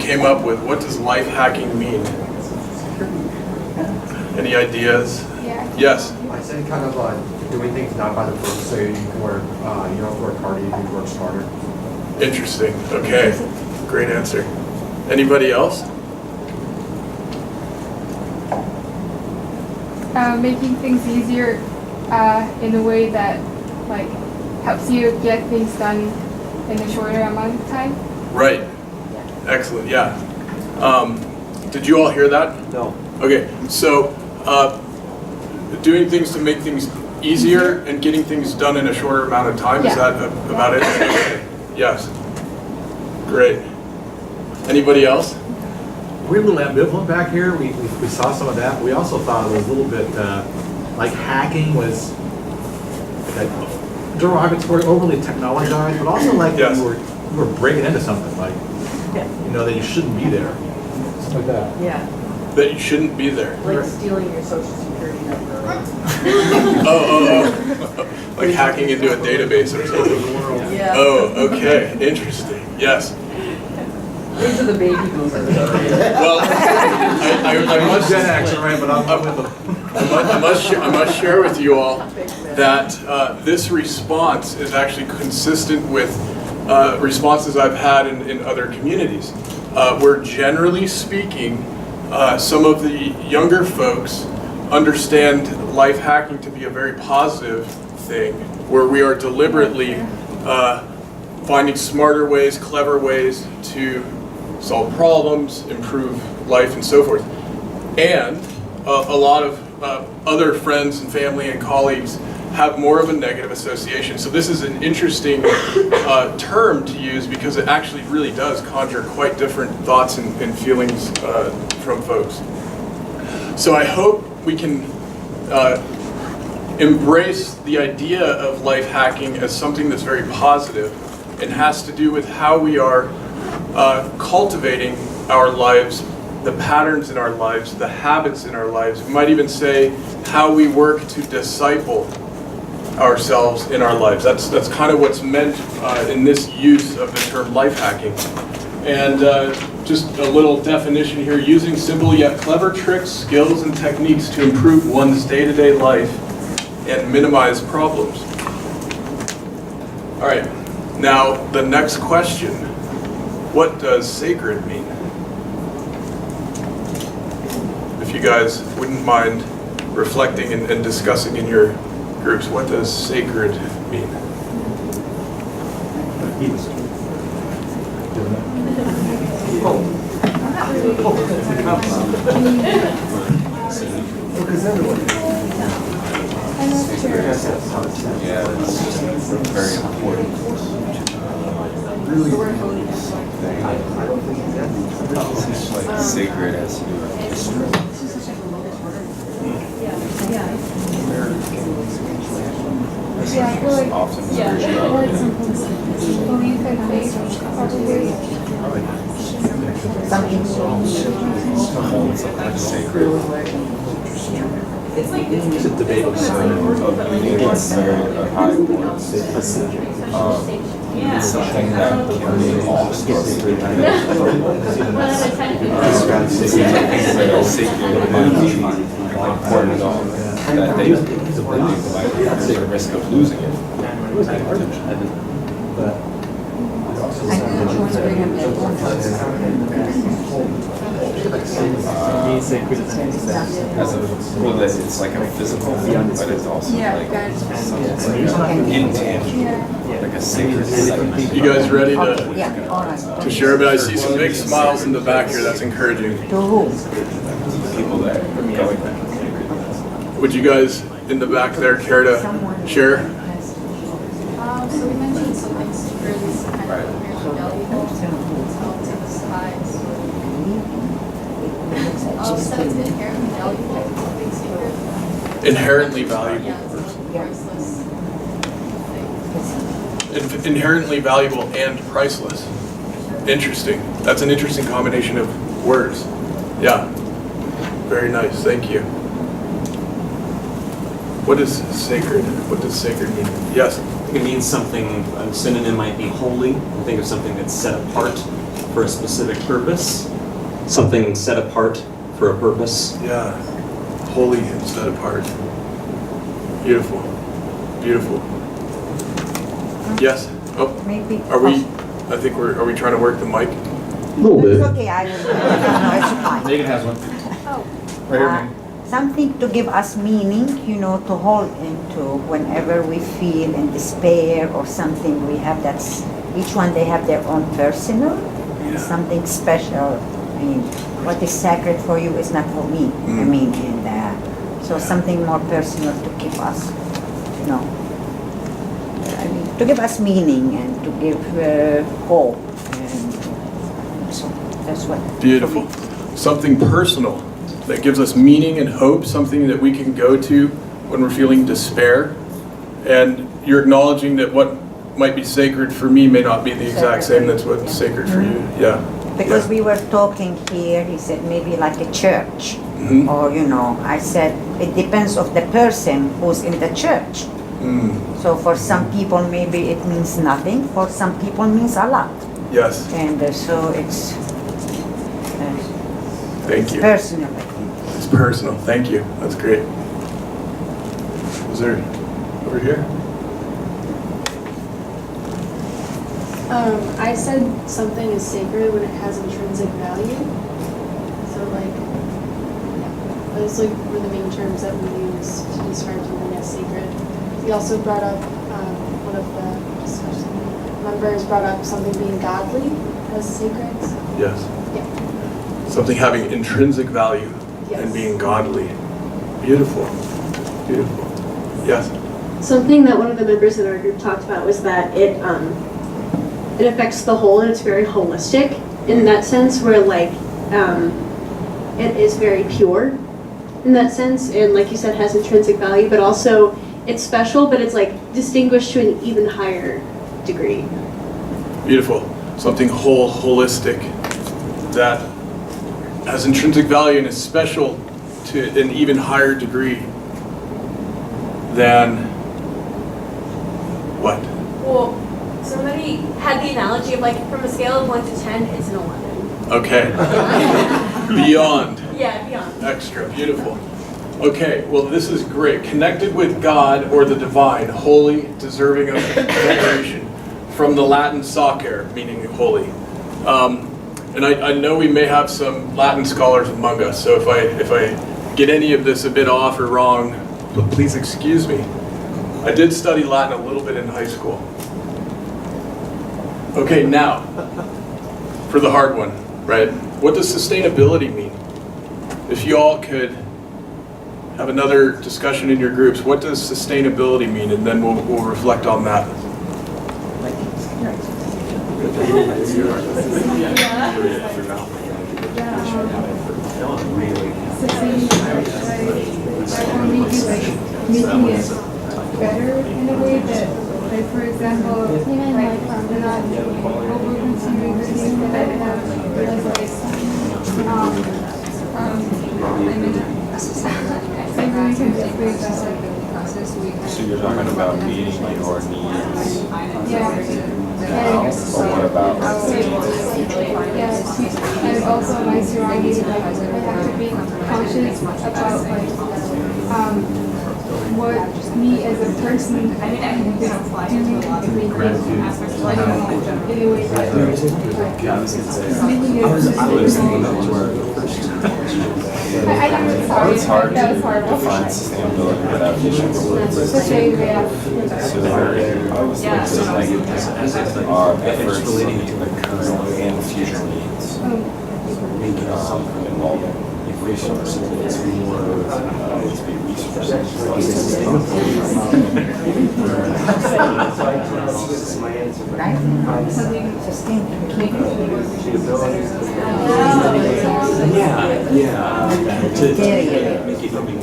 came up with. What does life hacking mean? Any ideas? Yeah. Yes? I say kind of doing things not by the book, so you can work, you don't work harder, you can work smarter. Interesting. Okay. Great answer. Anybody else? Making things easier in a way that like helps you get things done in a shorter amount of time. Right. Excellent. Yeah. Did you all hear that? No. Okay. So doing things to make things easier and getting things done in a shorter amount of time. Is that about it? Okay. Yes. Great. Anybody else? We're a little ambivalent back here. We saw some of that. We also thought it was a little bit like hacking was like derogatory, overly technologized, but also like Yes. you were breaking into something like, you know, that you shouldn't be there. Something like that. Yeah, That you shouldn't be there. like stealing your social security number. Oh. Like hacking into a database or something. Yeah. Oh, okay. Interesting. Yes. These are the baby boomers. Well, I must Gen X, right? But I'm with them. I must share with you all that this response is actually consistent with responses I've had in other communities. Where generally speaking, some of the younger folks understand life hacking to be a very positive thing, where we are deliberately finding smarter ways, clever ways to solve problems, improve life, and so forth. And a lot of other friends and family and colleagues have more of a negative association. So this is an interesting term to use because it actually really does conjure quite different thoughts and feelings from folks. So I hope we can embrace the idea of life hacking as something that's very positive and has to do with how we are cultivating our lives, the patterns in our lives, the habits in our lives. We might even say how we work to disciple ourselves in our lives. That's kind of what's meant in this use of the term life hacking. And just a little definition here: using simple yet clever tricks, skills, and techniques to improve one's day-to-day life and minimize problems. All right, now the next question: what does sacred mean? If you guys wouldn't mind reflecting and discussing in your groups, what does sacred mean? Yeah, it's very important. It's like sacred has to do with history. Often spirituality. Belief and faith, probably. Hold something like sacred. It's a debate. It's very high importance. It's something that can be lost. It's something that are sacred might be important at all. That they might take a risk of losing it. Well, it's like a physical thing, but it's also like intangible, like a sacred thing. You guys ready to share a bit? I see some big smiles in the back here. That's encouraging. People that are going back. Would you guys in the back there care to share? So we mentioned something sacred is kind of very valuable. It's held to the skies. So it's inherently valuable, something sacred. Inherently valuable. Yeah, priceless thing. Inherently valuable and priceless. Interesting. That's an interesting combination of words. Yeah. Very nice. Thank you. What is sacred? What does sacred mean? Yes. I think it means something, a synonym might be holy. I think of something that's set apart for a specific purpose, something set apart for a purpose. Yeah, holy and set apart. Beautiful, beautiful. Yes. Oh, Maybe. are we? I think are we trying to work the mic? A little It's bit. okay, I will. No, it's fine. Megan has one. Oh, Right here, Uh, Megan. Something to give us meaning, to hold into whenever we feel in despair or something we have that's, each one they have their own personal and Yeah. something special. I mean, what is sacred for you is not for me. I mean, and so something more personal to keep us, I mean, to give us meaning and to give hope. And so that's what. Beautiful. Something personal that gives us meaning and hope, something that we can go to when we're feeling despair. And you're acknowledging that what might be sacred for me may not be the exact same that's what's sacred for you. Yeah. Because Yeah. we were talking here, he said maybe like a church. Mhm. Or, I said it depends of the person who's in the church. So for some people maybe it means nothing, for some people means a lot. Yes. And so it's Thank you. personal. It's personal. Thank you. That's great. Is there over here? I said something is sacred when it has intrinsic value. So those were the main terms that we use to describe something as sacred. We also brought up, one of the discussion members brought up something being godly as sacred. So, Yes. yeah. Something having intrinsic value and Yes. being godly. Beautiful. Beautiful. Yes. Something that one of the members in our group talked about was that it affects the whole and it's very holistic in that sense where it is very pure in that sense and like you said has intrinsic value but also it's special but it's distinguished to an even higher degree. Beautiful. Something holistic that has intrinsic value and is special to an even higher degree than what? Well, somebody had the analogy of from a scale of 1 to 10, it's an 11. Okay. Beyond. Yeah, beyond. Extra. Beautiful. Okay, well this is great. Connected with God or the divine, holy, deserving of veneration, from the Latin sacer, meaning holy. And I know we may have some Latin scholars among us, so if I get any of this a bit off or wrong, please excuse me. I did study Latin a little bit in high school. Okay, now, for the hard one, right? What does sustainability mean? If you all could have another discussion in your groups, what does sustainability mean? And then we'll reflect on that. Making it better in a way that, for example, not over-consuming the thing that I have, So you're talking about meeting your needs. Yeah. Or what about? And also my surroundings, I have to be conscious about what me as a person is doing in a way that making it It's hard to define sustainability without using the word. So our efforts to the current and future needs involving resources, Make it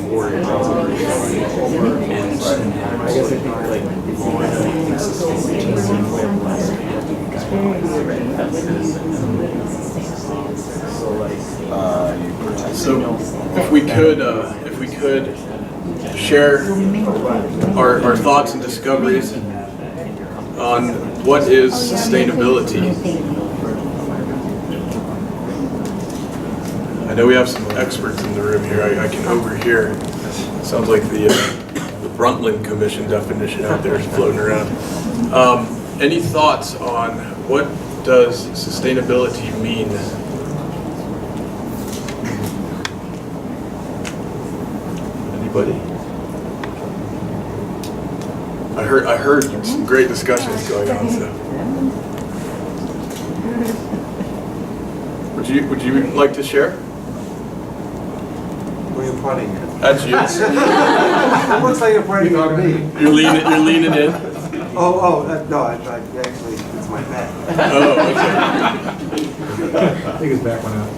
more So if we could share our thoughts and discoveries on what is sustainability. know we have some experts in the room here. I can overhear. Sounds like the Brundtland Commission definition out there is floating around. Any thoughts on what does sustainability mean? Anybody? I heard some great discussions going on. So. Would you like to share? What are you pointing at? At you. It looks like you're pointing at me. You're leaning in. No, actually, it's my back. Oh, okay. I think his back went out.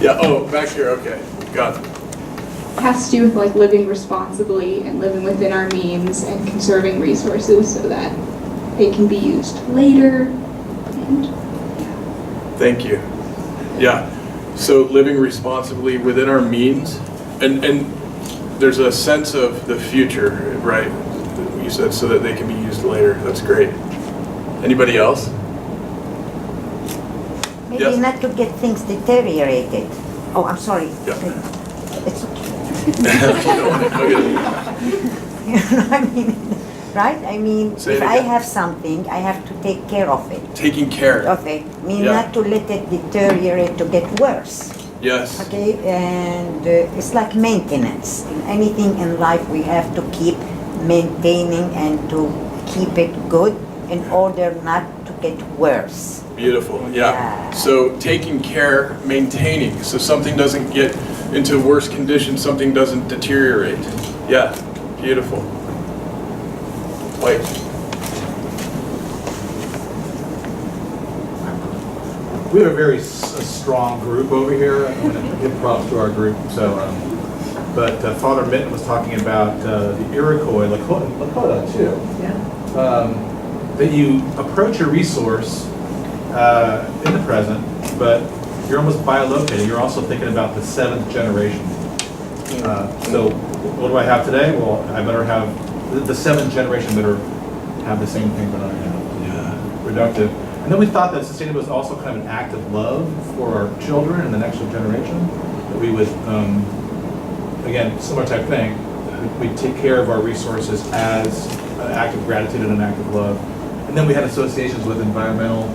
Yeah. Oh, back here. Okay. Got it. It has to do with like living responsibly and living within our means and conserving resources so that they can be used later. And Thank you. Yeah. So living responsibly within our means, and there's a sense of the future, right? You said so that they can be used later. That's great. Anybody else? Maybe Yes. not to get things deteriorated. Oh, I'm sorry. Yeah. It's okay. Okay. You know what I mean? Right? I mean, Say it if I again. have something, I have to take care of it. Taking care. Okay, mean Yeah. not to let it deteriorate to get worse. Yes. Okay, and it's like maintenance. In anything in life, we have to keep maintaining and to keep it good in order not to get worse. Beautiful. Yeah. Yeah. So taking care, maintaining, so something doesn't get into worse conditions, something doesn't deteriorate. Yeah. Beautiful. Like. We have a very strong group over here. I'm going to give props to our group. So, but Father Mitten was talking about the Iroquois, Lakota too. Yeah. That you approach a resource in the present, but you're almost bilocated. You're also thinking about the seventh generation. So, what do I have today? Well, I better have the seventh generation better have the same thing that I have. Yeah. Productive. And then we thought that sustainability was also kind of an act of love for our children and the next generation. That we would, again, similar type thing. We take care of our resources as an act of gratitude and an act of love. And then we had associations with environmental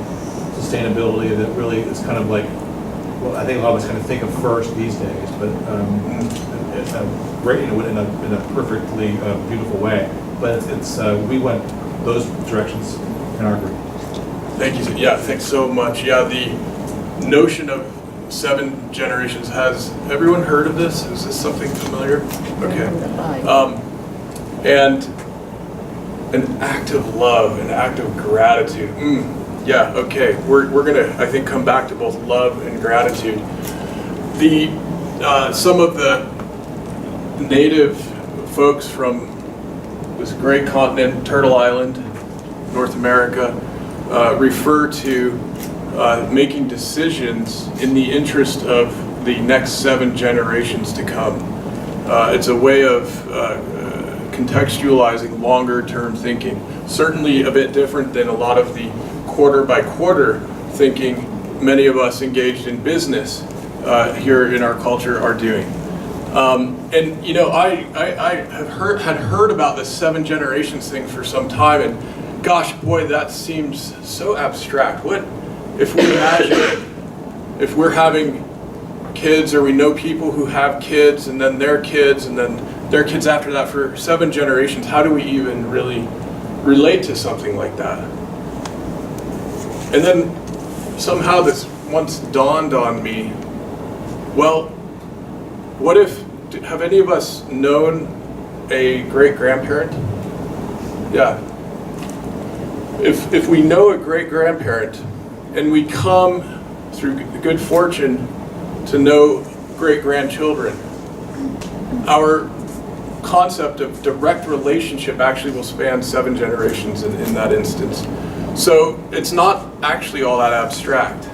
sustainability that really is kind of like, well, I think a lot of us kind of think of first these days, but it's a great, in a perfectly beautiful way. But we went those directions in our group. Thank you. Yeah, thanks so much. Yeah, the notion of 7 generations, has everyone heard of this? Is this something familiar? Okay. And an act of love, an act of gratitude. Yeah, okay. We're gonna, I think, come back to both love and gratitude. Some of the native folks from this great continent, Turtle Island, North America, refer to making decisions in the interest of the next 7 generations to come. It's a way of contextualizing longer-term thinking. Certainly a bit different than a lot of the quarter-by-quarter thinking many of us engaged in business here in our culture are doing. And you know, I had heard about this 7 generations thing for some time, and gosh, boy, that seems so abstract. What if we imagine if we're having kids, or we know people who have kids, and then their kids, and then their kids after that for 7 generations? How do we even really relate to something like that? And then somehow this once dawned on me. Well, what if? Have any of us known a great-grandparent? Yeah. If we know a great-grandparent, and we come through good fortune to know great-grandchildren, our concept of direct relationship actually will span 7 generations in that instance. So it's not actually all that abstract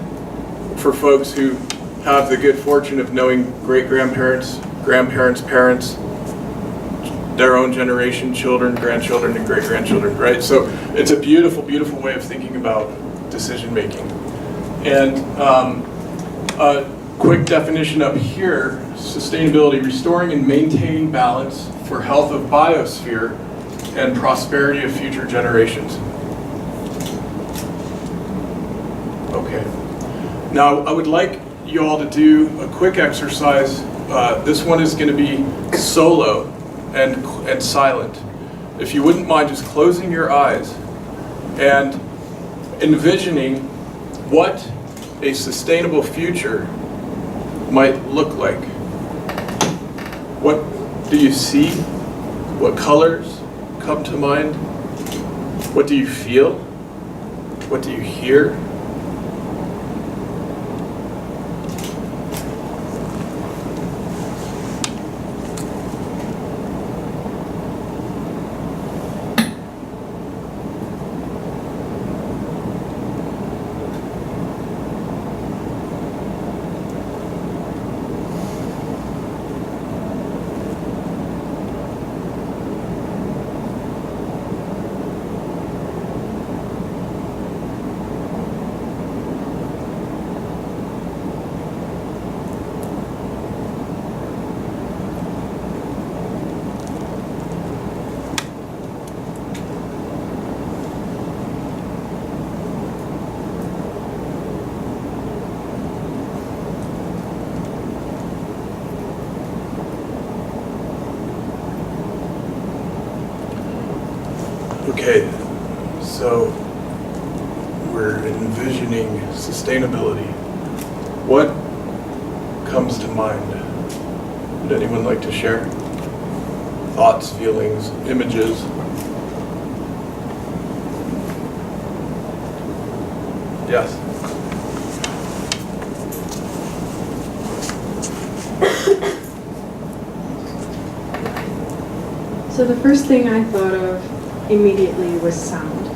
for folks who have the good fortune of knowing great-grandparents, grandparents, parents, their own generation, children, grandchildren, and great-grandchildren, right? So it's a beautiful, beautiful way of thinking about decision-making. And quick definition up here: sustainability, restoring and maintaining balance for health of biosphere and prosperity of future generations. Okay. Now, I would like you all to do a quick exercise. This one is going to be solo and silent. If you wouldn't mind just closing your eyes and envisioning what a sustainable future might look like. What do you see? What colors come to mind? What do you feel? What do you hear? Okay, so we're envisioning sustainability. What comes to mind? Would anyone like to share? Thoughts, feelings, images? Yes. So the first thing I thought of immediately was sound.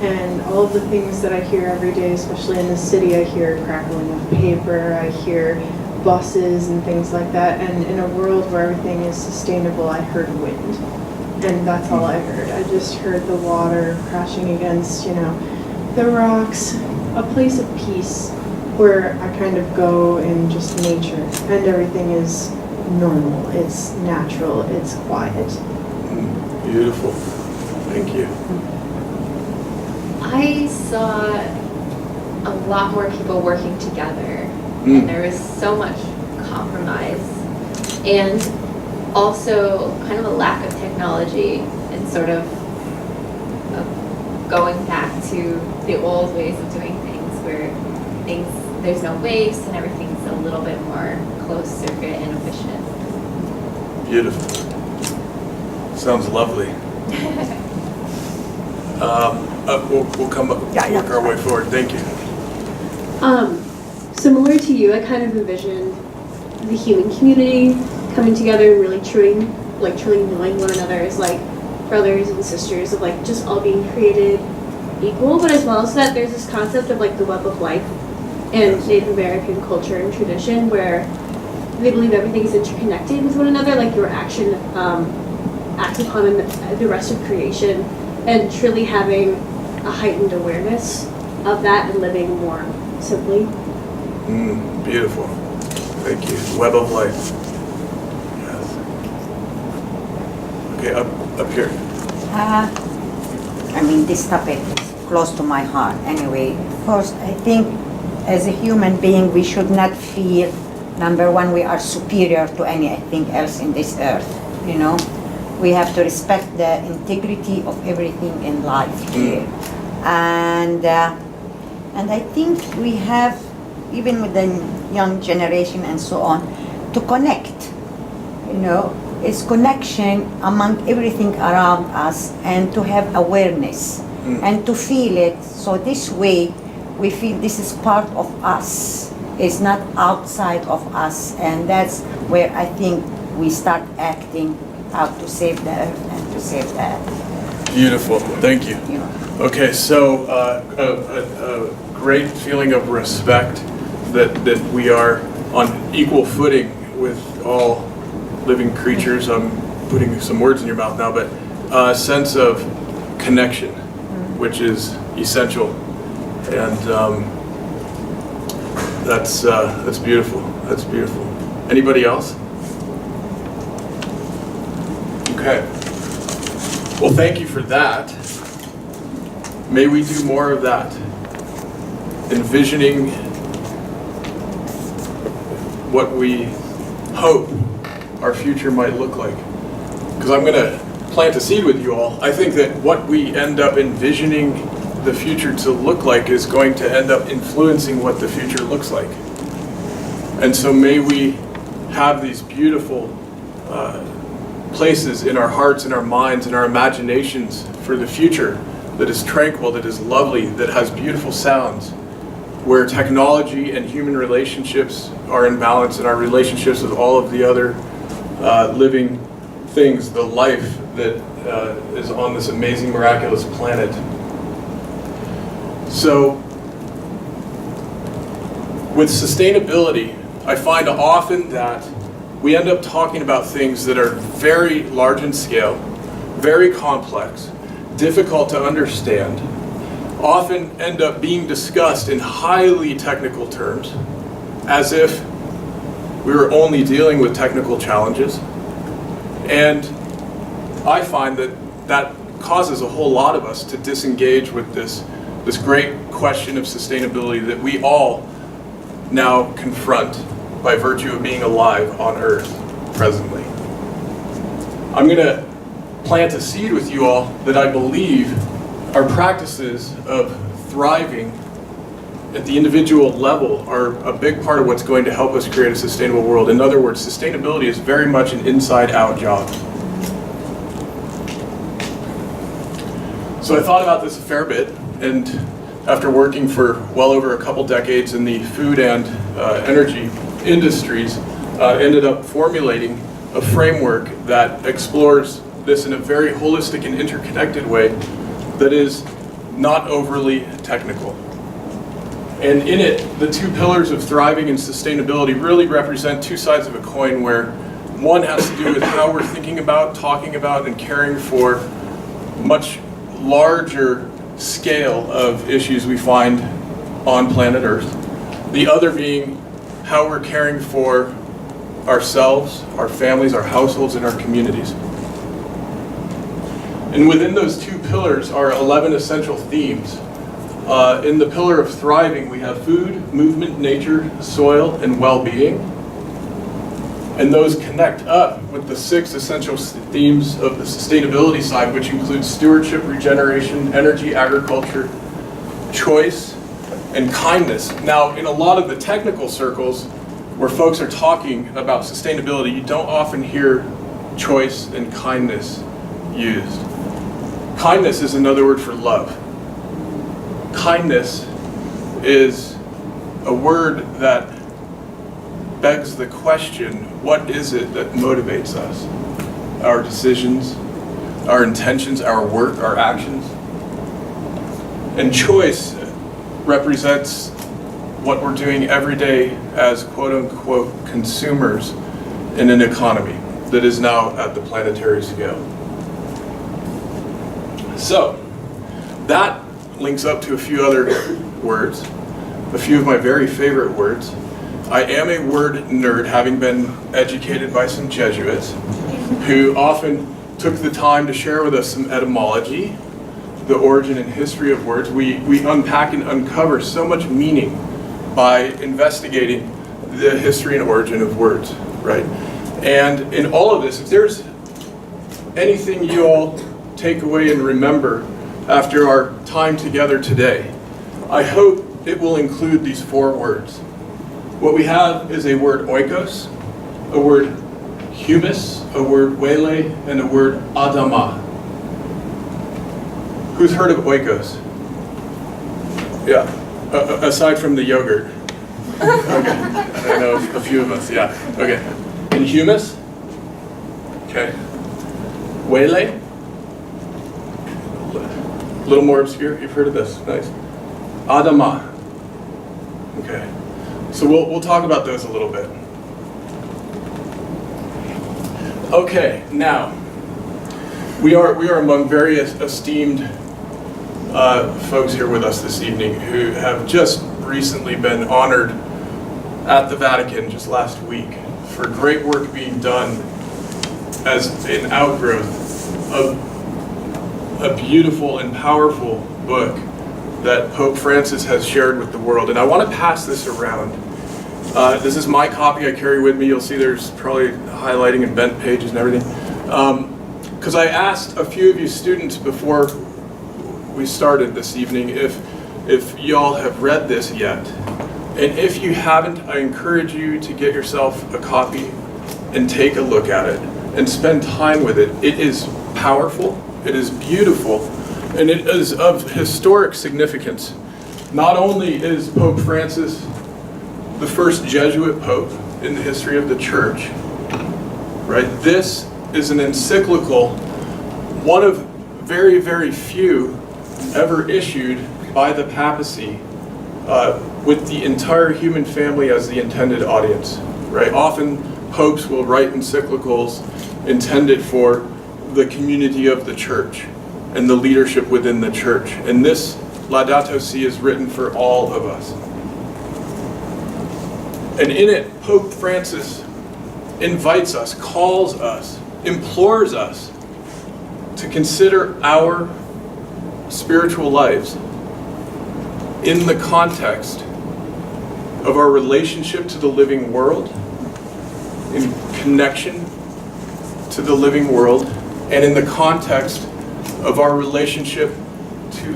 And all of the things that I hear every day, especially in the city, I hear crackling of paper, I hear buses and things like that. And in a world where everything is sustainable, I heard wind. And that's all I heard. I just heard the water crashing against, the rocks, a place of peace where I kind of go in just nature. And everything is normal, it's natural, it's quiet. Beautiful. Thank you. I saw a lot more people working together, and there was so much compromise, and also kind of a lack of technology and sort of going back to the old ways of doing things where there's no waste and everything's a little bit more closed circuit and efficient. Beautiful. Sounds lovely. We'll come up, work our way forward. Thank you. Similar to you, I kind of envisioned the human community coming together and really truly knowing one another as like brothers and sisters, of like just all being created equal, but as well as that there's this concept of like the web of life and Native American culture and tradition where they believe everything is interconnected with one another, like your action acts upon the rest of creation, and truly having a heightened awareness of that and living more simply. Beautiful. Thank you. Web of life. Yes. Okay, up here. This topic is close to my heart anyway. First, I think as a human being, we should not feel, number one, we are superior to anything else in this earth, We have to respect the integrity of everything in life here. And I think we have, even with the young generation and so on, to connect, It's connection among everything around us, and to have awareness and to feel it. So this way, we feel this is part of us. It's not outside of us. And that's where I think we start acting how to save the earth and to save that. Beautiful. Thank you. Okay, so a great feeling of respect that we are on equal footing with all living creatures. I'm putting some words in your mouth now, but a sense of connection, which is essential, and that's beautiful. That's beautiful. Anybody else? Okay. Well, thank you for that. May we do more of that. Envisioning what we hope our future might look like. Because I'm going to plant a seed with you all. I think that what we end up envisioning the future to look like is going to end up influencing what the future looks like. And so may we have these beautiful places in our hearts and our minds and our imaginations for the future that is tranquil, that is lovely, that has beautiful sounds, where technology and human relationships are in balance, and our relationships with all of the other living things, the life that is on this amazing, miraculous planet. So, with sustainability, I find often that we end up talking about things that are very large in scale, very complex, difficult to understand, often end up being discussed in highly technical terms, as if we were only dealing with technical challenges. And I find that that causes a whole lot of us to disengage with this great question of sustainability that we all now confront by virtue of being alive on Earth presently. I'm going to plant a seed with you all that I believe our practices of thriving at the individual level are a big part of what's going to help us create a sustainable world. In other words, sustainability is very much an inside-out job. So I thought about this a fair bit, and after working for well over a couple decades in the food and energy industries, ended up formulating a framework that explores this in a very holistic and interconnected way that is not overly technical. And in it, the two pillars of thriving and sustainability really represent two sides of a coin, where one has to do with how we're thinking about, talking about, and caring for much larger scale of issues we find on planet Earth. The other being how we're caring for ourselves, our families, our households, and our communities. And within those two pillars are 11 essential themes. In the pillar of thriving, we have food, movement, nature, soil, and well-being. And those connect up with the 6 essential themes of the sustainability side, which includes stewardship, regeneration, energy, agriculture, choice, and kindness. Now, in a lot of the technical circles where folks are talking about sustainability, you don't often hear choice and kindness used. Kindness is another word for love. Kindness is a word that begs the question, what is it that motivates us? Our decisions, our intentions, our work, our actions. And choice represents what we're doing every day as quote-unquote consumers in an economy that is now at the planetary scale. So, that links up to a few other words, a few of my very favorite words. I am a word nerd, having been educated by some Jesuits who often took the time to share with us some etymology, the origin and history of words. We unpack and uncover so much meaning by investigating the history and origin of words, right? And in all of this, if there's anything you all take away and remember after our time together today, I hope it will include these 4 words. What we have is a word oikos, a word humus, a word wele, and a word adama. Who's heard of oikos? Yeah, aside from the yogurt. Okay, I know a few of us, yeah. Okay, and humus? Okay. Wele? A little more obscure, you've heard of this, nice. Adama. Okay, so we'll talk about those a little bit. Okay, now, we are among very esteemed folks here with us this evening who have just recently been honored at the Vatican just last week for great work being done as an outgrowth of a beautiful and powerful book that Pope Francis has shared with the world. And I want to pass this around. This is my copy I carry with me. You'll see there's probably highlighting and bent pages and everything. Because I asked a few of you students before we started this evening if y'all have read this yet. And if you haven't, I encourage you to get yourself a copy and take a look at it and spend time with it. It is powerful, it is beautiful, and it is of historic significance. Not only is Pope Francis the first Jesuit pope in the history of the church, right? This is an encyclical, one of very, very few ever issued by the papacy with the entire human family as the intended audience, right? Often popes will write encyclicals intended for the community of the church and the leadership within the church. And this Laudato Si is written for all of us. And in it, Pope Francis invites us, calls us, implores us to consider our spiritual lives in the context of our relationship to the living world, in connection to the living world, and in the context of our relationship to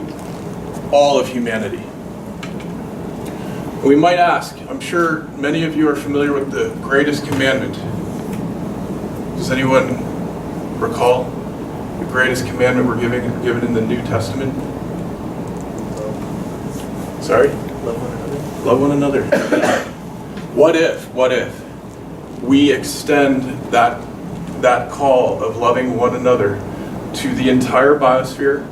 all of humanity. We might ask, I'm sure many of you are familiar with the greatest commandment. Does anyone recall the greatest commandment we're given in the New Testament? Sorry? Love one another. Love one another. What if we extend that call of loving one another to the entire biosphere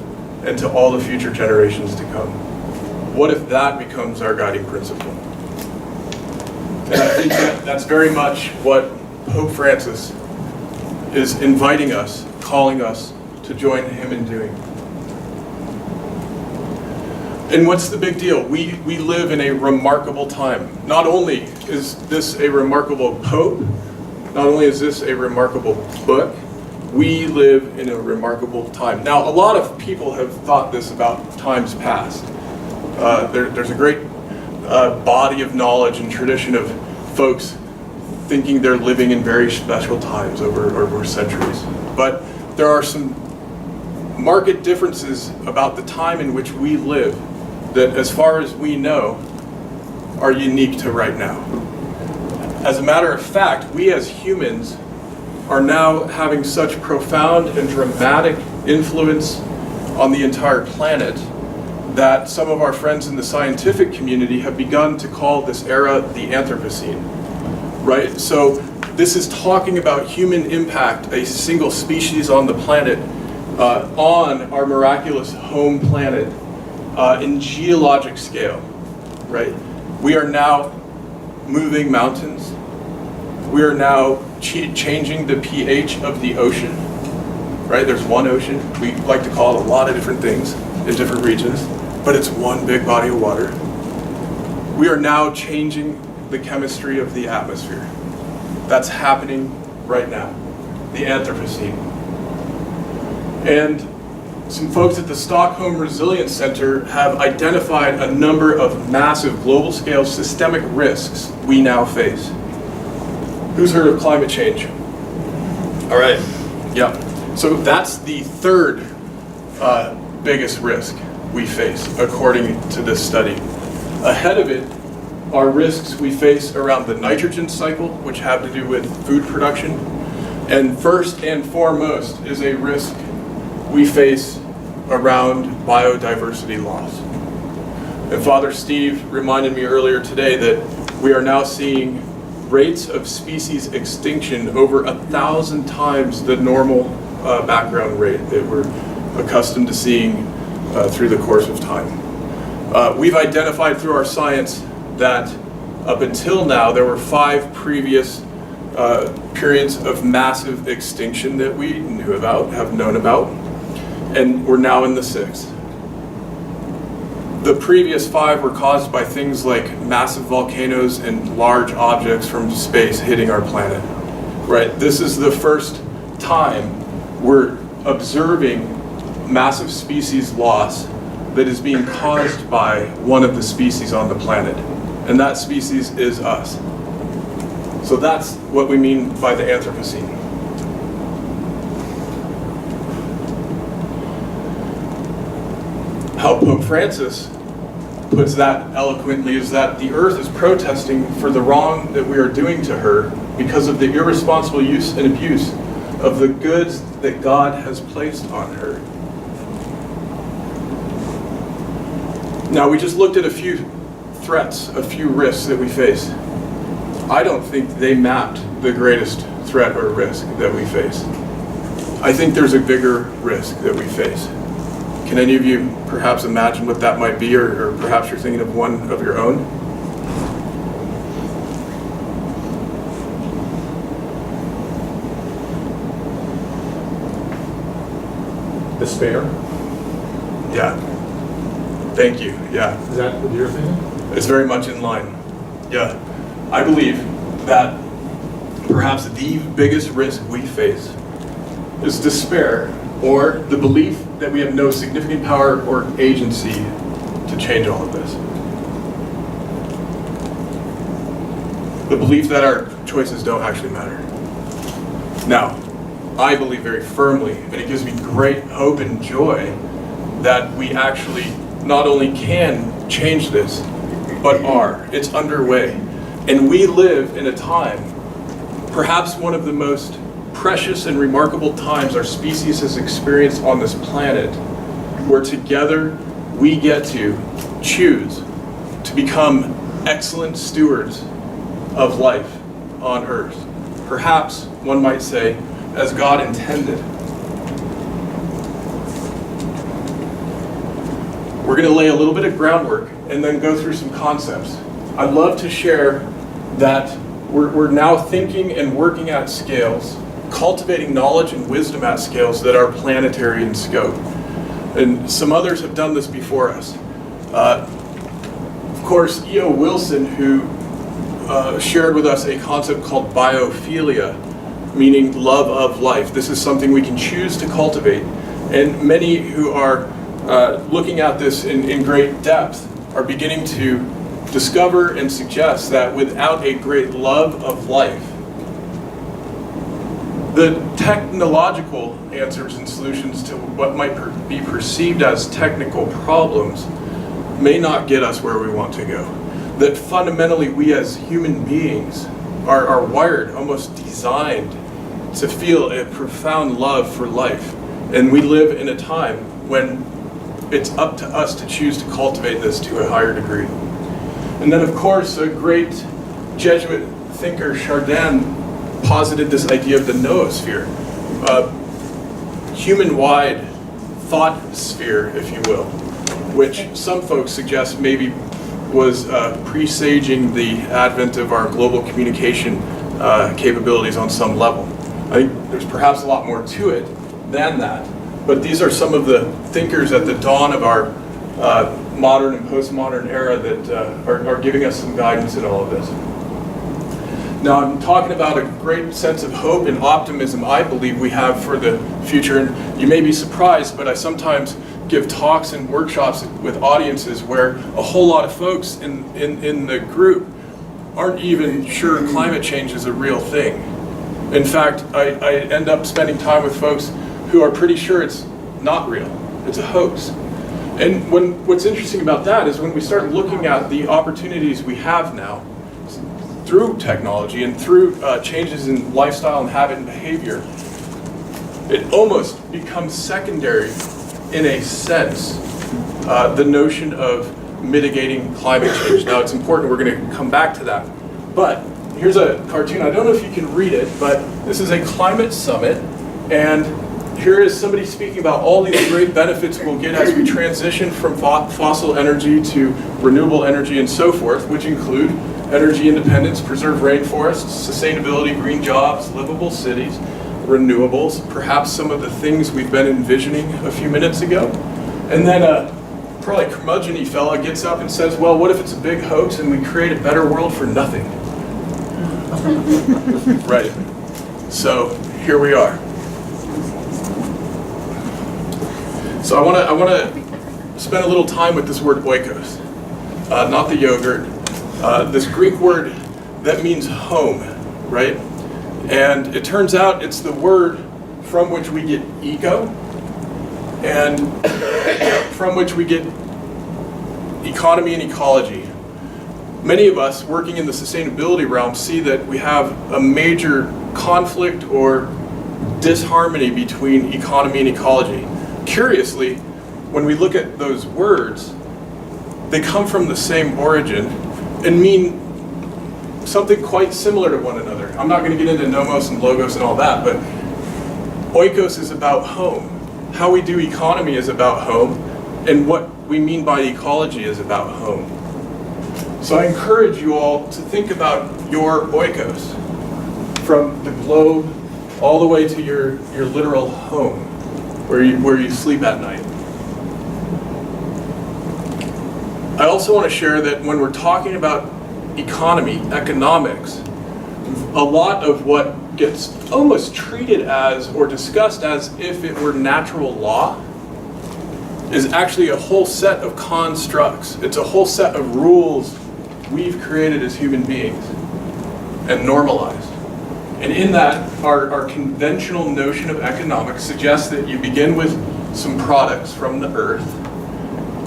and to all the future generations to come? What if that becomes our guiding principle? And I think that's very much what Pope Francis is inviting us, calling us to join him in doing. And what's the big deal? We live in a remarkable time. Not only is this a remarkable pope, not only is this a remarkable book, we live in a remarkable time. Now, a lot of people have thought this about times past. There's a great body of knowledge and tradition of folks thinking they're living in very special times over centuries. But there are some marked differences about the time in which we live that, as far as we know, are unique to right now. As a matter of fact, we as humans are now having such profound and dramatic influence on the entire planet that some of our friends in the scientific community have begun to call this era the Anthropocene, right? So this is talking about human impact, a single species on the planet, on our miraculous home planet, in geologic scale, right? We are now moving mountains. We are now changing the pH of the ocean, right? There's one ocean. We like to call it a lot of different things in different regions, but it's one big body of water. We are now changing the chemistry of the atmosphere. That's happening right now, the Anthropocene. And some folks at the Stockholm Resilience Center have identified a number of massive global scale systemic risks we now face. Who's heard of climate change? All right, yeah. So that's the third biggest risk we face, according to this study. Ahead of it are risks we face around the nitrogen cycle, which have to do with food production. And first and foremost is a risk we face around biodiversity loss. And Father Steve reminded me earlier today that we are now seeing rates of species extinction over 1,000 times the normal background rate that we're accustomed to seeing through the course of time. We've identified through our science that up until now there were 5 previous periods of massive extinction that we knew about, have known about, and we're now in the 6th. The previous 5 were caused by things like massive volcanoes and large objects from space hitting our planet. Right? This is the first time we're observing massive species loss that is being caused by one of the species on the planet. And that species is us. So that's what we mean by the Anthropocene. How Pope Francis puts that eloquently is that the earth is protesting for the wrong that we are doing to her because of the irresponsible use and abuse of the goods that God has placed on her. Now, we just looked at a few threats, a few risks that we face. I don't think they mapped the greatest threat or risk that we face. I think there's a bigger risk that we face. Can any of you perhaps imagine what that might be, or perhaps you're thinking of one of your own? Despair? Yeah. Thank you. Yeah. Is that what you're thinking? It's very much in line. Yeah. I believe that perhaps the biggest risk we face is despair, or the belief that we have no significant power or agency to change all of this. The belief that our choices don't actually matter. Now, I believe very firmly, and it gives me great hope and joy, that we actually not only can change this, but are. It's underway. And we live in a time, perhaps one of the most precious and remarkable times our species has experienced on this planet, where together we get to choose to become excellent stewards of life on Earth. Perhaps, one might say, as God intended. We're going to lay a little bit of groundwork and then go through some concepts. I'd love to share that we're now thinking and working at scales, cultivating knowledge and wisdom at scales that are planetary in scope. And some others have done this before us. Of course, E.O. Wilson, who shared with us a concept called biophilia, meaning love of life. This is something we can choose to cultivate. And many who are looking at this in great depth are beginning to discover and suggest that without a great love of life, the technological answers and solutions to what might be perceived as technical problems may not get us where we want to go. That fundamentally we as human beings are wired, almost designed, to feel a profound love for life. And we live in a time when it's up to us to choose to cultivate this to a higher degree. And then, of course, a great Jesuit thinker, Chardin, posited this idea of the noosphere, human-wide thought sphere, if you will, which some folks suggest maybe was presaging the advent of our global communication capabilities on some level. I think there's perhaps a lot more to it than that, but these are some of the thinkers at the dawn of our modern and postmodern era that are giving us some guidance in all of this. Now, I'm talking about a great sense of hope and optimism I believe we have for the future, and you may be surprised, but I sometimes give talks and workshops with audiences where a whole lot of folks in the group aren't even sure climate change is a real thing. In fact, I end up spending time with folks who are pretty sure it's not real. It's a hoax. And what's interesting about that is when we start looking at the opportunities we have now through technology and through changes in lifestyle and habit and behavior, it almost becomes secondary in a sense, the notion of mitigating climate change. Now, it's important, we're going to come back to that. But here's a cartoon. I don't know if you can read it, but this is a climate summit, and here is somebody speaking about all these great benefits we'll get as we transition from fossil energy to renewable energy and so forth, which include energy independence, preserved rainforests, sustainability, green jobs, livable cities, renewables, perhaps some of the things we've been envisioning a few minutes ago. And then probably curmudgeon-y fella gets up and says, well, what if it's a big hoax and we create a better world for nothing? Right. So here we are. So I want to spend a little time with this word oikos, not the yogurt. This Greek word that means home, right? And it turns out it's the word from which we get eco, and from which we get economy and ecology. Many of us working in the sustainability realm see that we have a major conflict or disharmony between economy and ecology. Curiously, when we look at those words, they come from the same origin and mean something quite similar to one another. I'm not going to get into nomos and logos and all that, but oikos is about home. How we do economy is about home, and what we mean by ecology is about home. So I encourage you all to think about your oikos, from the globe all the way to your literal home, where you sleep at night. I also want to share that when we're talking about economy, economics, a lot of what gets almost treated as or discussed as if it were natural law is actually a whole set of constructs. It's a whole set of rules we've created as human beings and normalized. And in that, our conventional notion of economics suggests that you begin with some products from the earth.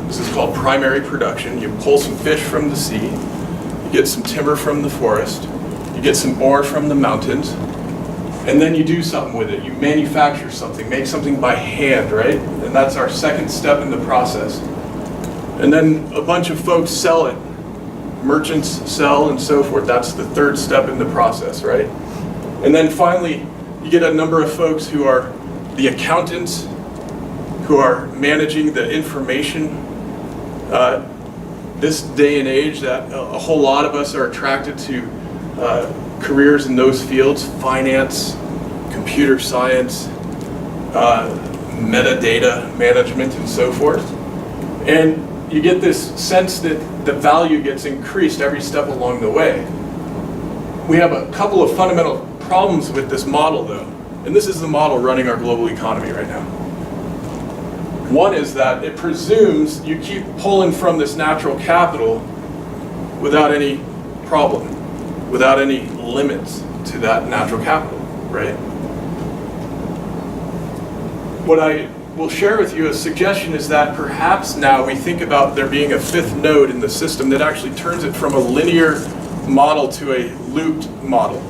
This is called primary production. You pull some fish from the sea, you get some timber from the forest, you get some ore from the mountains, and then you do something with it. You manufacture something, make something by hand, right? And that's our second step in the process. And then a bunch of folks sell it. Merchants sell and so forth. That's the third step in the process, right? And then finally, you get a number of folks who are the accountants, who are managing the information. This day and age that a whole lot of us are attracted to careers in those fields: finance, computer science, metadata management, and so forth. And you get this sense that the value gets increased every step along the way. We have a couple of fundamental problems with this model, though, and this is the model running our global economy right now. One is that it presumes you keep pulling from this natural capital without any problem, without any limits to that natural capital, right? What I will share with you as a suggestion is that perhaps now we think about there being a fifth node in the system that actually turns it from a linear model to a looped model.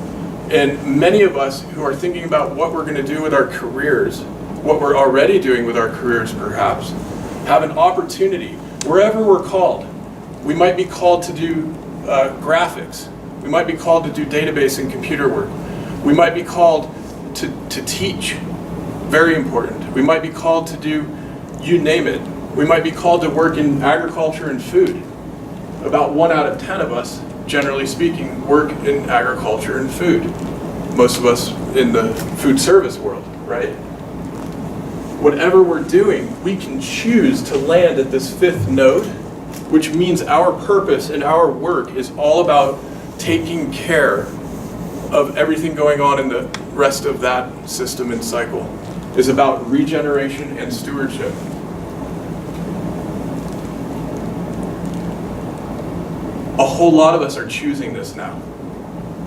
And many of us who are thinking about what we're going to do with our careers, what we're already doing with our careers perhaps, have an opportunity wherever we're called. We might be called to do graphics. We might be called to do database and computer work. We might be called to teach, very important. We might be called to do, you name it. We might be called to work in agriculture and food. About 1 out of 10 of us, generally speaking, work in agriculture and food. Most of us in the food service world, right? Whatever we're doing, we can choose to land at this fifth node, which means our purpose and our work is all about taking care of everything going on in the rest of that system and cycle. Is about regeneration and stewardship. A whole lot of us are choosing this now.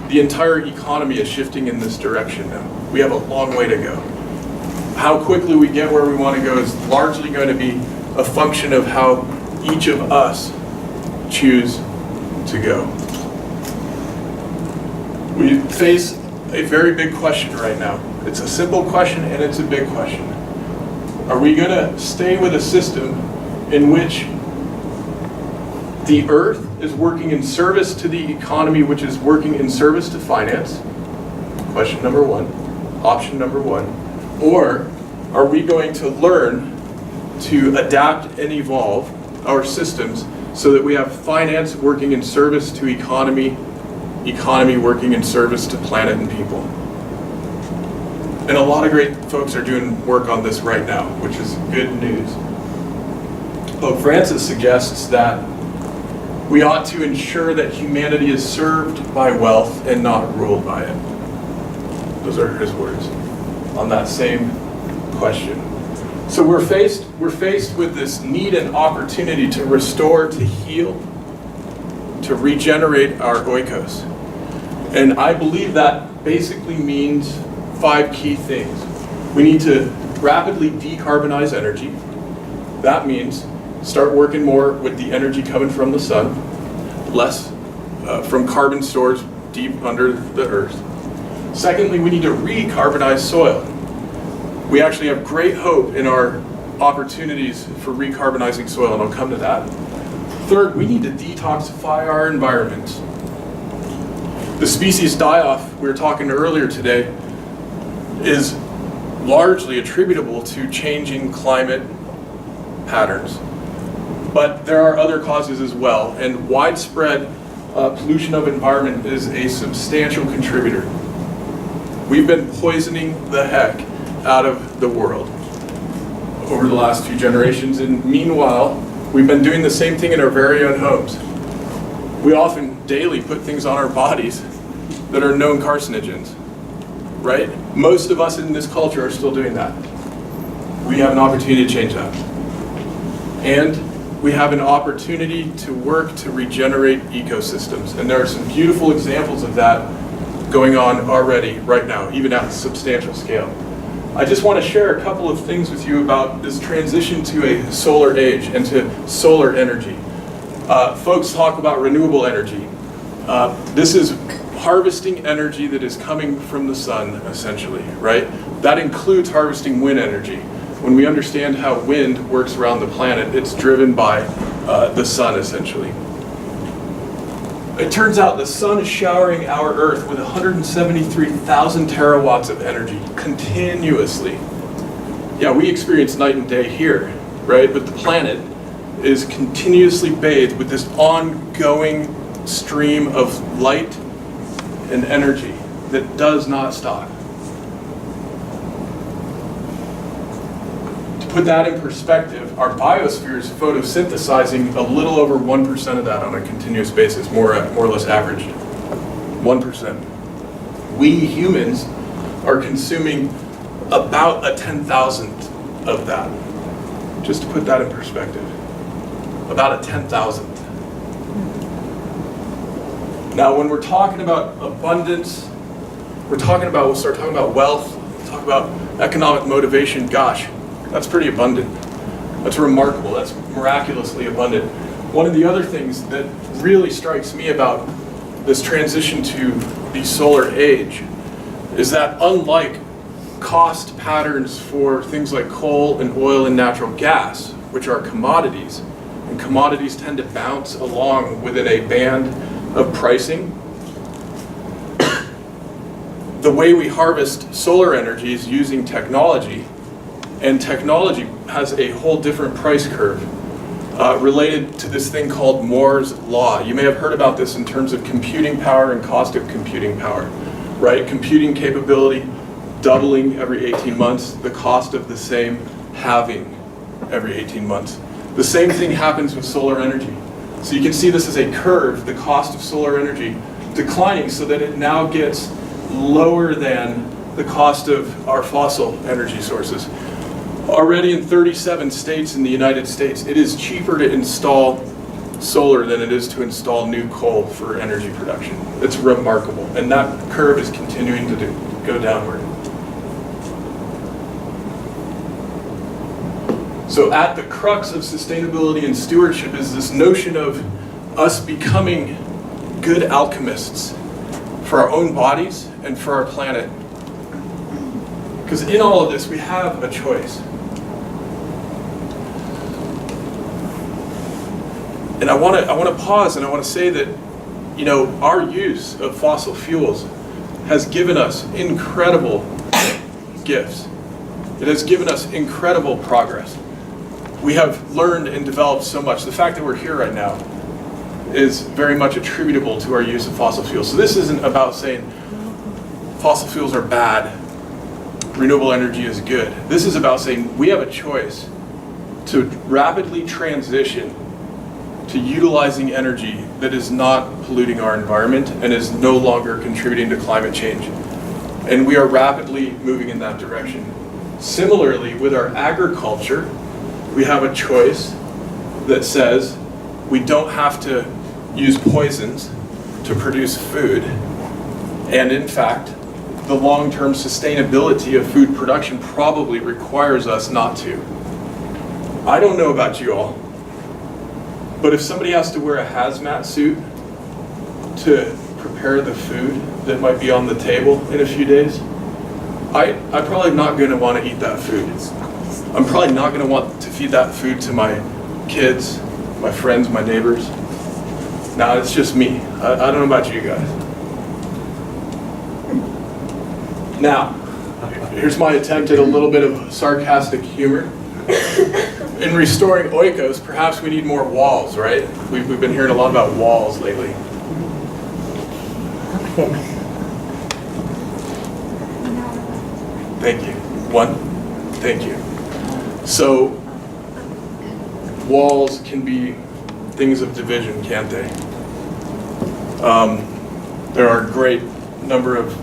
The entire economy is shifting in this direction now. We have a long way to go. How quickly we get where we want to go is largely going to be a function of how each of us choose to go. We face a very big question right now. It's a simple question and it's a big question. Are we going to stay with a system in which the earth is working in service to the economy, which is working in service to finance? Question number one. Option number one. Or are we going to learn to adapt and evolve our systems so that we have finance working in service to economy, economy working in service to planet and people? And a lot of great folks are doing work on this right now, which is good news. Pope Francis suggests that we ought to ensure that humanity is served by wealth and not ruled by it. Those are his words on that same question. So we're faced with this need and opportunity to restore, to heal, to regenerate our oikos. And I believe that basically means 5 key things. We need to rapidly decarbonize energy. That means start working more with the energy coming from the sun, less from carbon stores deep under the earth. Secondly, we need to recarbonize soil. We actually have great hope in our opportunities for recarbonizing soil, and I'll come to that. Third, we need to detoxify our environment. The species die-off we were talking earlier today is largely attributable to changing climate patterns. But there are other causes as well, and widespread pollution of environment is a substantial contributor. We've been poisoning the heck out of the world over the last few generations, and meanwhile, we've been doing the same thing in our very own homes. We often daily put things on our bodies that are known carcinogens, right? Most of us in this culture are still doing that. We have an opportunity to change that. And we have an opportunity to work to regenerate ecosystems. And there are some beautiful examples of that going on already, right now, even at a substantial scale. I just want to share a couple of things with you about this transition to a solar age and to solar energy. Folks talk about renewable energy. This is harvesting energy that is coming from the sun, essentially, right? That includes harvesting wind energy. When we understand how wind works around the planet, it's driven by the sun, essentially. It turns out the sun is showering our Earth with 173,000 terawatts of energy continuously. Yeah, we experience night and day here, right? But the planet is continuously bathed with this ongoing stream of light and energy that does not stop. To put that in perspective, our biosphere is photosynthesizing a little over 1% of that on a continuous basis, more or less averaged. 1%. We humans are consuming about a 10,000th of that. Just to put that in perspective. About a 10,000th. Now, when we're talking about abundance, we'll start talking about wealth, talk about economic motivation, gosh, that's pretty abundant. That's remarkable, that's miraculously abundant. One of the other things that really strikes me about this transition to the solar age is that unlike cost patterns for things like coal and oil and natural gas, which are commodities, and commodities tend to bounce along within a band of pricing, the way we harvest solar energy is using technology, and technology has a whole different price curve related to this thing called Moore's Law. You may have heard about this in terms of computing power and cost of computing power, right? Computing capability doubling every 18 months, the cost of the same halving every 18 months. The same thing happens with solar energy. So you can see this as a curve, the cost of solar energy declining so that it now gets lower than the cost of our fossil energy sources. Already in 37 states in the United States, it is cheaper to install solar than it is to install new coal for energy production. It's remarkable, and that curve is continuing to go downward. So at the crux of sustainability and stewardship is this notion of us becoming good alchemists for our own bodies and for our planet. Because in all of this, we have a choice. And I want to pause and I want to say that, you know, our use of fossil fuels has given us incredible gifts. It has given us incredible progress. We have learned and developed so much. The fact that we're here right now is very much attributable to our use of fossil fuels. So this isn't about saying fossil fuels are bad, renewable energy is good. This is about saying we have a choice. to rapidly transition to utilizing energy that is not polluting our environment and is no longer contributing to climate change. And we are rapidly moving in that direction. Similarly, with our agriculture, we have a choice that says we don't have to use poisons to produce food. And in fact, the long-term sustainability of food production probably requires us not to. I don't know about you all, but if somebody has to wear a hazmat suit to prepare the food that might be on the table in a few days, I'm probably not going to want to eat that food. I'm probably not going to want to feed that food to my kids, my friends, my neighbors. Now, it's just me. I don't know about you guys. Now, here's my attempt at a little bit of sarcastic humor. In restoring oikos, perhaps we need more walls, right? We've been hearing a lot about walls lately. Okay. Thank you. One, thank you. So, walls can be things of division, can't they? There are a great number of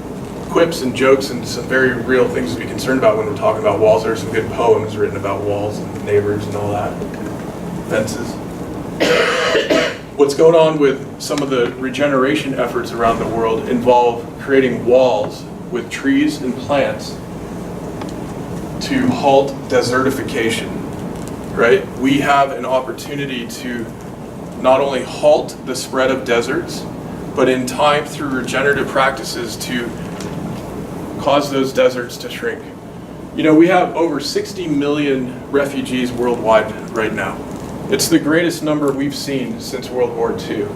quips and jokes and some very real things to be concerned about when we're talking about walls. There are some good poems written about walls and neighbors and all that, fences. What's going on with some of the regeneration efforts around the world involve creating walls with trees and plants to halt desertification, right? We have an opportunity to not only halt the spread of deserts, but in time through regenerative practices to cause those deserts to shrink. You know, we have over 60 million refugees worldwide right now. It's the greatest number we've seen since World War II.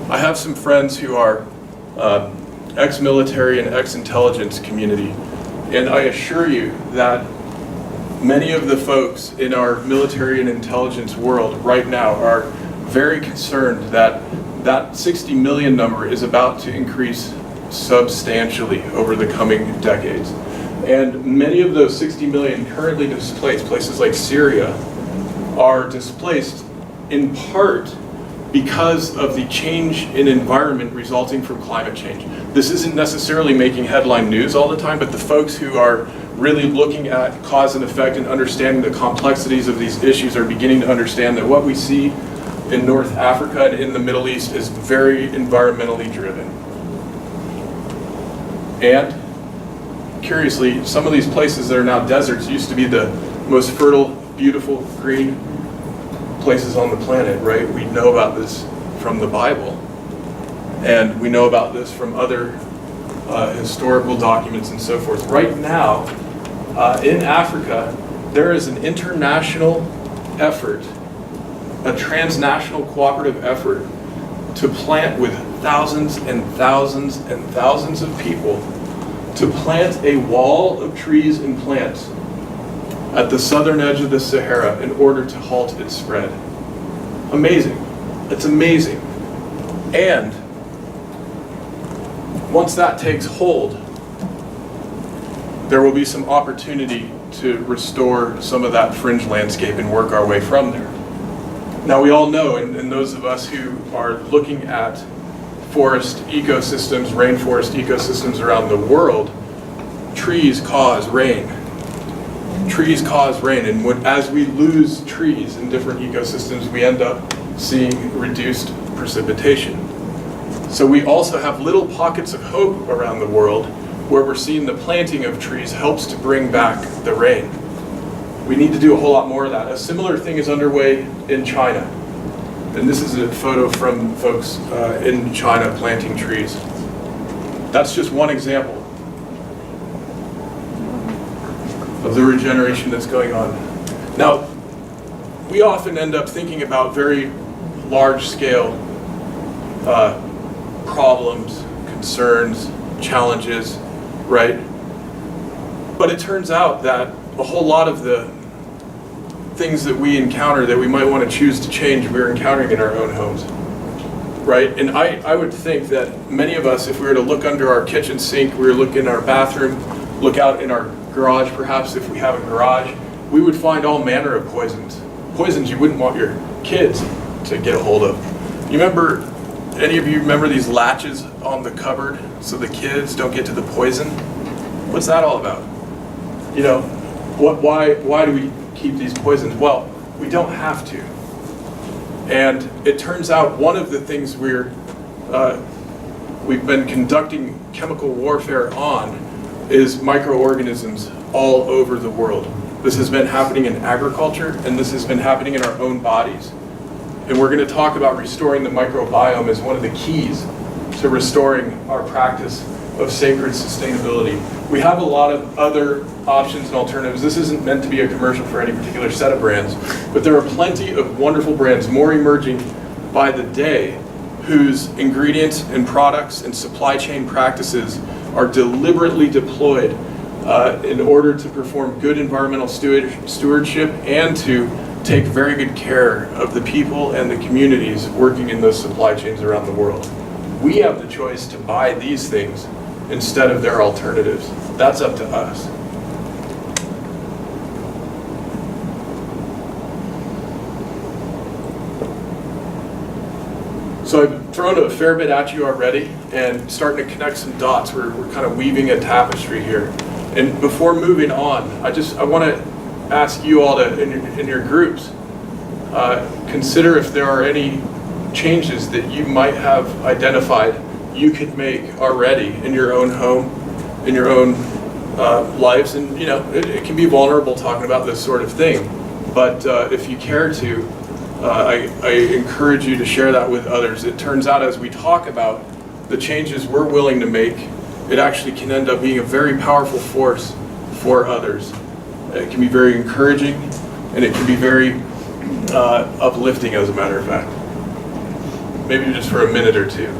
I have some friends who are ex-military and ex-intelligence community, and I assure you that many of the folks in our military and intelligence world right now are very concerned that that 60 million number is about to increase substantially over the coming decades. And many of those 60 million currently displaced, places like Syria, are displaced in part because of the change in environment resulting from climate change. This isn't necessarily making headline news all the time, but the folks who are really looking at cause and effect and understanding the complexities of these issues are beginning to understand that what we see in North Africa and in the Middle East is very environmentally driven. And curiously, some of these places that are now deserts used to be the most fertile, beautiful, green places on the planet, right? We know about this from the Bible, and we know about this from other historical documents and so forth. Right now, in Africa, there is an international effort, a transnational cooperative effort to plant with thousands and thousands and thousands of people to plant a wall of trees and plants at the southern edge of the Sahara in order to halt its spread. Amazing. It's amazing. And once that takes hold, there will be some opportunity to restore some of that fringe landscape and work our way from there. Now we all know, and those of us who are looking at forest ecosystems, rainforest ecosystems around the world, trees cause rain. Trees cause rain, and as we lose trees in different ecosystems, we end up seeing reduced precipitation. So we also have little pockets of hope around the world where we're seeing the planting of trees helps to bring back the rain. We need to do a whole lot more of that. A similar thing is underway in China. And this is a photo from folks in China planting trees. That's just one example of the regeneration that's going on. Now, we often end up thinking about very large-scale problems, concerns, challenges, right? But it turns out that a whole lot of the things that we encounter that we might want to choose to change, we're encountering in our own homes, right? And I would think that many of us, if we were to look under our kitchen sink, we were to look in our bathroom, look out in our garage perhaps if we have a garage, we would find all manner of poisons you wouldn't want your kids to get a hold of. Any of you remember these latches on the cupboard so the kids don't get to the poison? What's that all about? You know, why do we keep these poisons? Well, we don't have to. And it turns out one of the things we've been conducting chemical warfare on is microorganisms all over the world. This has been happening in agriculture, and this has been happening in our own bodies. And we're going to talk about restoring the microbiome as one of the keys to restoring our practice of sacred sustainability. We have a lot of other options and alternatives. This isn't meant to be a commercial for any particular set of brands, but there are plenty of wonderful brands, more emerging by the day, whose ingredients and products and supply chain practices are deliberately deployed in order to perform good environmental stewardship and to take very good care of the people and the communities working in those supply chains around the world. We have the choice to buy these things instead of their alternatives. That's up to us. So I've thrown a fair bit at you already and starting to connect some dots. We're kind of weaving a tapestry here. And before moving on, I want to ask you all to, in your groups, consider if there are any changes that you might have identified you could make already in your own home, in your own lives. And you know, it can be vulnerable talking about this sort of thing, but if you care to, I encourage you to share that with others. It turns out as we talk about the changes we're willing to make, it actually can end up being a very powerful force for others. It can be very encouraging, and it can be very uplifting, as a matter of fact. Maybe just for a minute or two.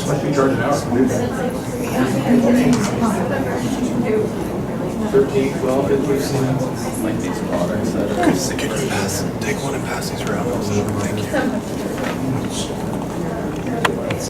Must be charging out. 13, 12, 15. Like these products that are. Could you take one and pass these around? Thank you.